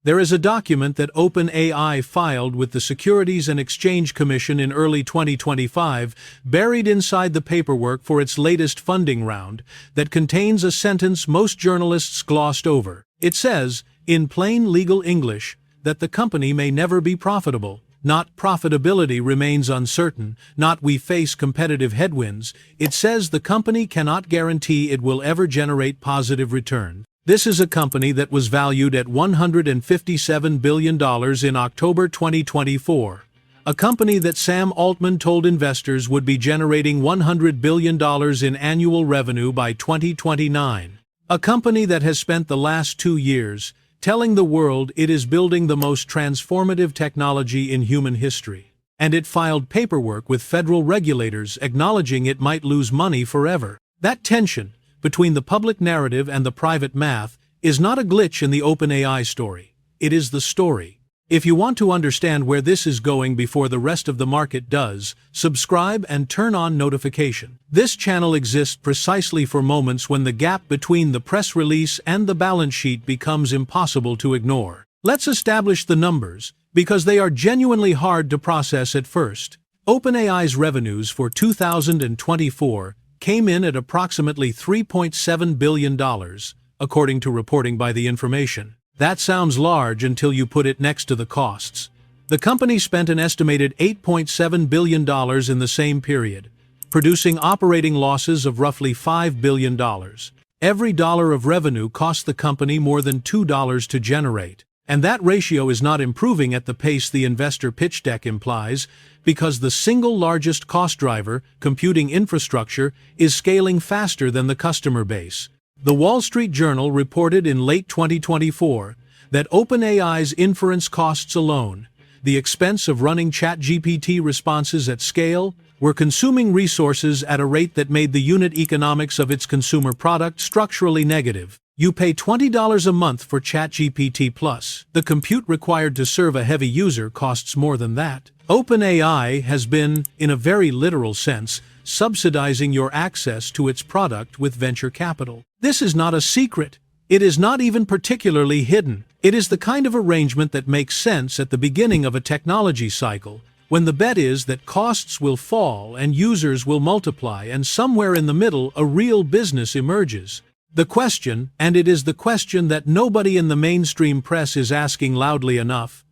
There is a document that OpenAI filed with the Securities and Exchange Commission in early 2025, buried inside the paperwork for its latest funding round, that contains a sentence most journalists glossed over. It says, in plain legal English, that the company may never be profitable. Not profitability remains uncertain, not we face competitive headwinds. It says the company cannot guarantee it will ever generate positive return. This is a company that was valued at $157 billion in October 2024. A company that Sam Altman told investors would be generating $100 billion in annual revenue by 2029. A company that has spent the last 2 years telling the world it is building the most transformative technology in human history. And it filed paperwork with federal regulators acknowledging it might lose money forever. That tension between the public narrative and the private math is not a glitch in the OpenAI story. It is the story. If you want to understand where this is going before the rest of the market does, subscribe and turn on notification. This channel exists precisely for moments when the gap between the press release and the balance sheet becomes impossible to ignore. Let's establish the numbers, because they are genuinely hard to process at first. OpenAI's revenues for 2024 came in at approximately $3.7 billion, according to reporting by The Information. That sounds large until you put it next to the costs. The company spent an estimated $8.7 billion in the same period, producing operating losses of roughly $5 billion. Every dollar of revenue cost the company more than $2 to generate. And that ratio is not improving at the pace the investor pitch deck implies, because the single largest cost driver, computing infrastructure, is scaling faster than the customer base. The Wall Street Journal reported in late 2024 that OpenAI's inference costs alone, the expense of running ChatGPT responses at scale, were consuming resources at a rate that made the unit economics of its consumer product structurally negative. You pay $20 a month for ChatGPT Plus. The compute required to serve a heavy user costs more than that. OpenAI has been, in a very literal sense, subsidizing your access to its product with venture capital. This is not a secret. It is not even particularly hidden. It is the kind of arrangement that makes sense at the beginning of a technology cycle, when the bet is that costs will fall and users will multiply, and somewhere in the middle a real business emerges. The question, and it is the question that nobody in the mainstream press is asking loudly enough,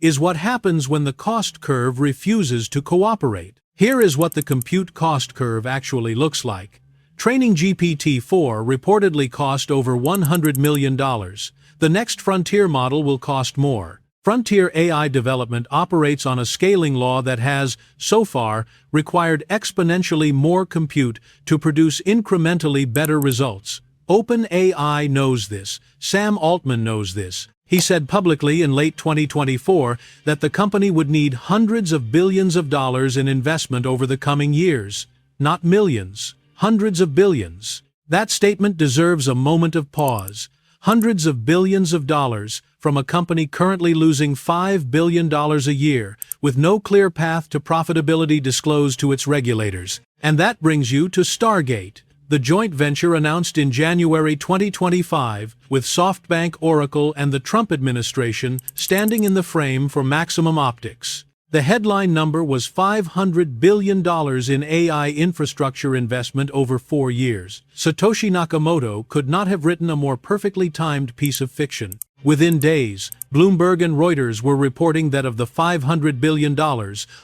is what happens when the cost curve refuses to cooperate. Here is what the compute cost curve actually looks like. Training GPT-4 reportedly cost over $100 million. The next frontier model will cost more. Frontier AI development operates on a scaling law that has, so far, required exponentially more compute to produce incrementally better results. OpenAI knows this. Sam Altman knows this. He said publicly in late 2024 that the company would need hundreds of billions of dollars in investment over the coming years. Not millions, hundreds of billions. That statement deserves a moment of pause. Hundreds of billions of dollars from a company currently losing $5 billion a year, with no clear path to profitability disclosed to its regulators. And that brings you to Stargate, the joint venture announced in January 2025 with SoftBank, Oracle, and the Trump administration standing in the frame for maximum optics. The headline number was $500 billion in AI infrastructure investment over 4 years. Satoshi Nakamoto could not have written a more perfectly timed piece of fiction. Within days, Bloomberg and Reuters were reporting that of the $500 billion,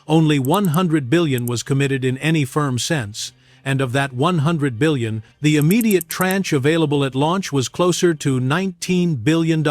only $100 billion was committed in any firm sense. And of that $100 billion, the immediate tranche available at launch was closer to $19 billion.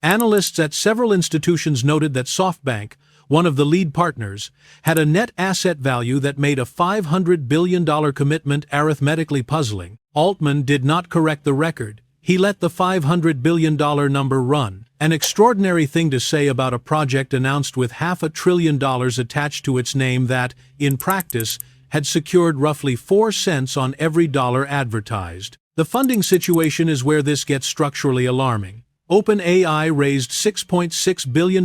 Analysts at several institutions noted that SoftBank, one of the lead partners, had a net asset value that made a $500 billion commitment arithmetically puzzling. Altman did not correct the record. He let the $500 billion number run. An extraordinary thing to say about a project announced with $500 billion attached to its name that, in practice, had secured roughly 4 cents on every dollar advertised. The funding situation is where this gets structurally alarming. OpenAI raised $6.6 billion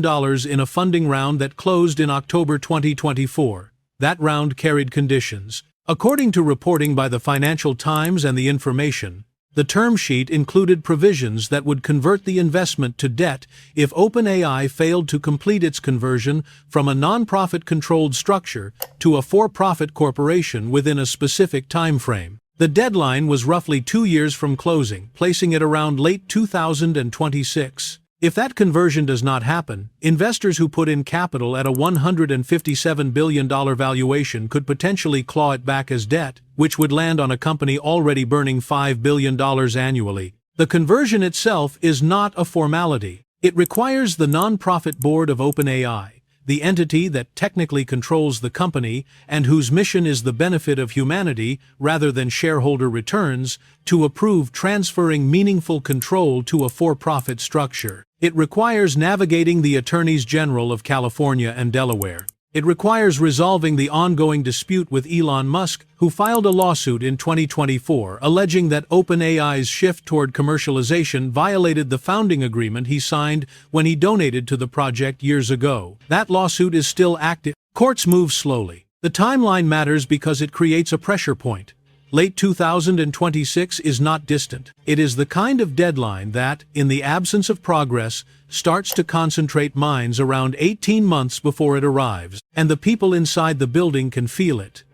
in a funding round that closed in October 2024. That round carried conditions. According to reporting by the Financial Times and The Information, The term sheet included provisions that would convert the investment to debt if OpenAI failed to complete its conversion from a non-profit-controlled structure to a for-profit corporation within a specific time frame. The deadline was roughly 2 years from closing, placing it around late 2026. If that conversion does not happen, investors who put in capital at a $157 billion valuation could potentially claw it back as debt, which would land on a company already burning $5 billion annually. The conversion itself is not a formality. It requires the non-profit board of OpenAI, the entity that technically controls the company and whose mission is the benefit of humanity rather than shareholder returns, to approve transferring meaningful control to a for-profit structure. It requires navigating the Attorneys General of California and Delaware. It requires resolving the ongoing dispute with Elon Musk, who filed a lawsuit in 2024 alleging that OpenAI's shift toward commercialization violated the founding agreement he signed when he donated to the project years ago. That lawsuit is still active. Courts move slowly. The timeline matters because it creates a pressure point. Late 2026 is not distant. It is the kind of deadline that, in the absence of progress, starts to concentrate minds around 18 months before it arrives, and the people inside the building can feel it.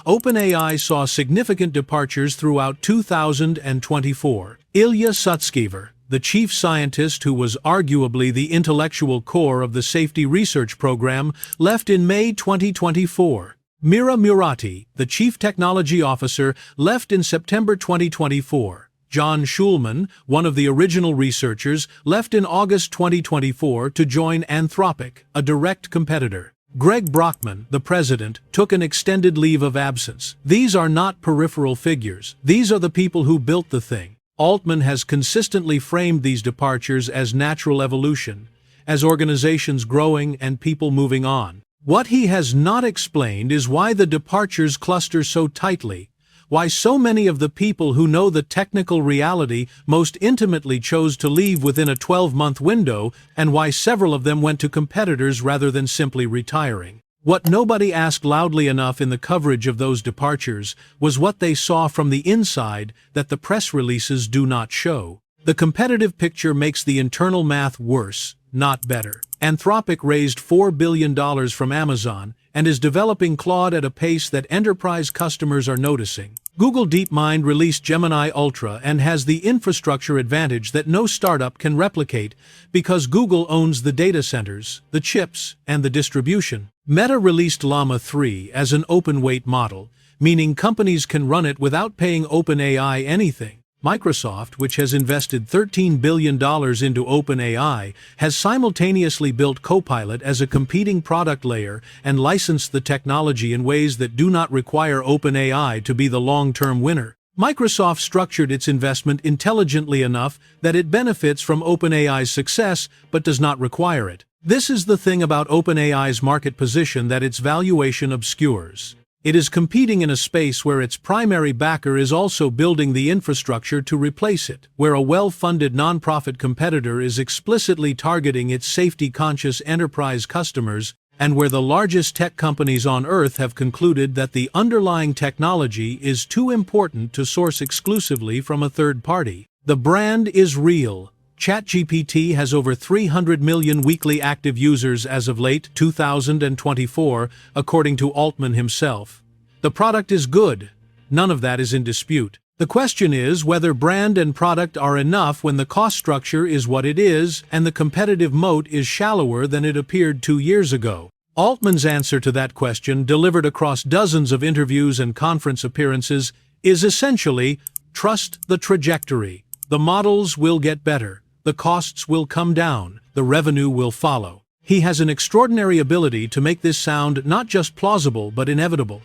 OpenAI saw significant departures throughout 2024. Ilya Sutskever, the chief scientist who was arguably the intellectual core of the safety research program, left in May 2024. Mira Murati, the chief technology officer, left in September 2024. John Schulman, one of the original researchers, left in August 2024 to join Anthropic, a direct competitor. Greg Brockman, the president, took an extended leave of absence. These are not peripheral figures. These are the people who built the thing. Altman has consistently framed these departures as natural evolution, as organizations growing and people moving on. What he has not explained is why the departures cluster so tightly, why so many of the people who know the technical reality most intimately chose to leave within a 12-month window, and why several of them went to competitors rather than simply retiring. What nobody asked loudly enough in the coverage of those departures was what they saw from the inside that the press releases do not show. The competitive picture makes the internal math worse, not better. Anthropic raised $4 billion from Amazon and is developing Claude at a pace that enterprise customers are noticing. Google DeepMind released Gemini Ultra and has the infrastructure advantage that no startup can replicate because Google owns the data centers, the chips, and the distribution. Meta released Llama 3 as an open-weight model, meaning companies can run it without paying OpenAI anything. Microsoft, which has invested $13 billion into OpenAI, has simultaneously built Copilot as a competing product layer and licensed the technology in ways that do not require OpenAI to be the long-term winner. Microsoft structured its investment intelligently enough that it benefits from OpenAI's success but does not require it. This is the thing about OpenAI's market position that its valuation obscures. It is competing in a space where its primary backer is also building the infrastructure to replace it, where a well-funded nonprofit competitor is explicitly targeting its safety-conscious enterprise customers, and where the largest tech companies on Earth have concluded that the underlying technology is too important to source exclusively from a third party. The brand is real. ChatGPT has over 300 million weekly active users as of late 2024, according to Altman himself. The product is good. None of that is in dispute. The question is whether brand and product are enough when the cost structure is what it is and the competitive moat is shallower than it appeared 2 years ago. Altman's answer to that question, delivered across dozens of interviews and conference appearances, is essentially, trust the trajectory. The models will get better. The costs will come down, the revenue will follow. He has an extraordinary ability to make this sound not just plausible but inevitable.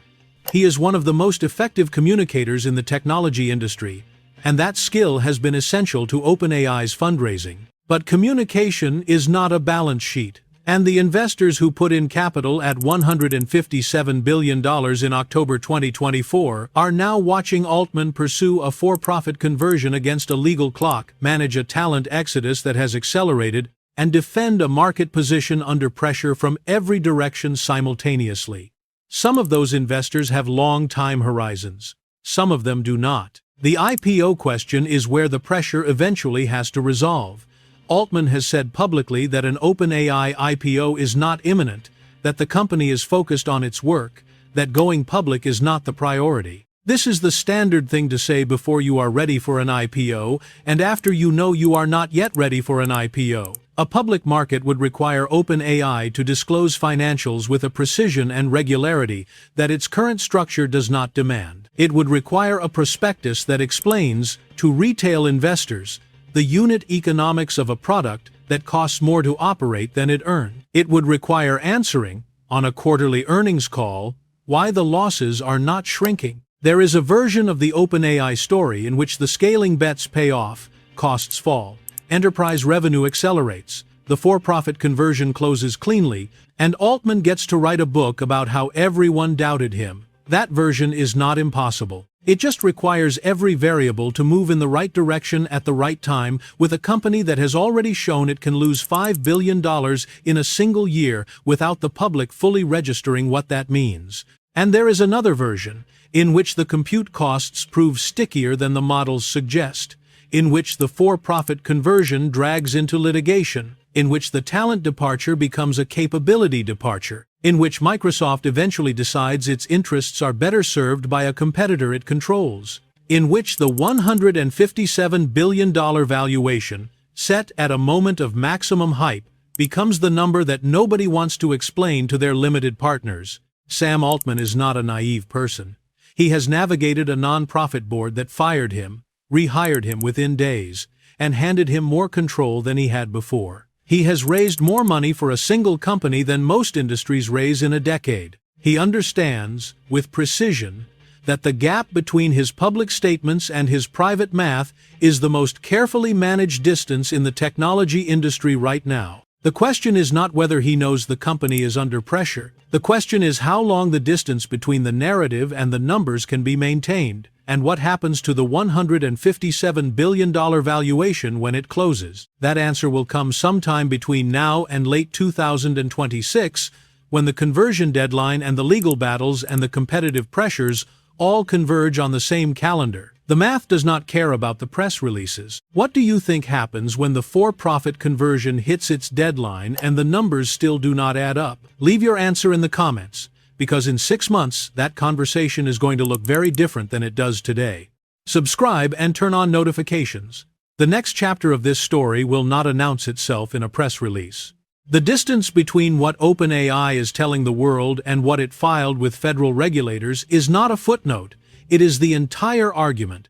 He is one of the most effective communicators in the technology industry, and that skill has been essential to OpenAI's fundraising. But communication is not a balance sheet, and the investors who put in capital at $157 billion in October 2024 are now watching Altman pursue a for-profit conversion against a legal clock, manage a talent exodus that has accelerated, and defend a market position under pressure from every direction simultaneously. Some of those investors have long time horizons. Some of them do not. The IPO question is where the pressure eventually has to resolve. Altman has said publicly that an OpenAI IPO is not imminent, that the company is focused on its work, that going public is not the priority. This is the standard thing to say before you are ready for an IPO, and after you know you are not yet ready for an IPO. A public market would require OpenAI to disclose financials with a precision and regularity that its current structure does not demand. It would require a prospectus that explains, to retail investors, the unit economics of a product that costs more to operate than it earned. It would require answering, on a quarterly earnings call, why the losses are not shrinking. There is a version of the OpenAI story in which the scaling bets pay off, costs fall, enterprise revenue accelerates, the for-profit conversion closes cleanly, and Altman gets to write a book about how everyone doubted him. That version is not impossible. It just requires every variable to move in the right direction at the right time with a company that has already shown it can lose $5 billion in a single year without the public fully registering what that means. And there is another version, in which the compute costs prove stickier than the models suggest, in which the for-profit conversion drags into litigation, in which the talent departure becomes a capability departure, in which Microsoft eventually decides its interests are better served by a competitor it controls, in which the $157 billion valuation, set at a moment of maximum hype, becomes the number that nobody wants to explain to their limited partners. Sam Altman is not a naive person. He has navigated a non-profit board that fired him, rehired him within days, and handed him more control than he had before. He has raised more money for a single company than most industries raise in a decade. He understands, with precision, that the gap between his public statements and his private math is the most carefully managed distance in the technology industry right now. The question is not whether he knows the company is under pressure. The question is how long the distance between the narrative and the numbers can be maintained, and what happens to the $157 billion valuation when it closes. That answer will come sometime between now and late 2026, when the conversion deadline and the legal battles and the competitive pressures all converge on the same calendar. The math does not care about the press releases. What do you think happens when the for-profit conversion hits its deadline and the numbers still do not add up? Leave your answer in the comments, because in 6 months, that conversation is going to look very different than it does today. Subscribe and turn on notifications. The next chapter of this story will not announce itself in a press release. The distance between what OpenAI is telling the world and what it filed with federal regulators is not a footnote. It is the entire argument.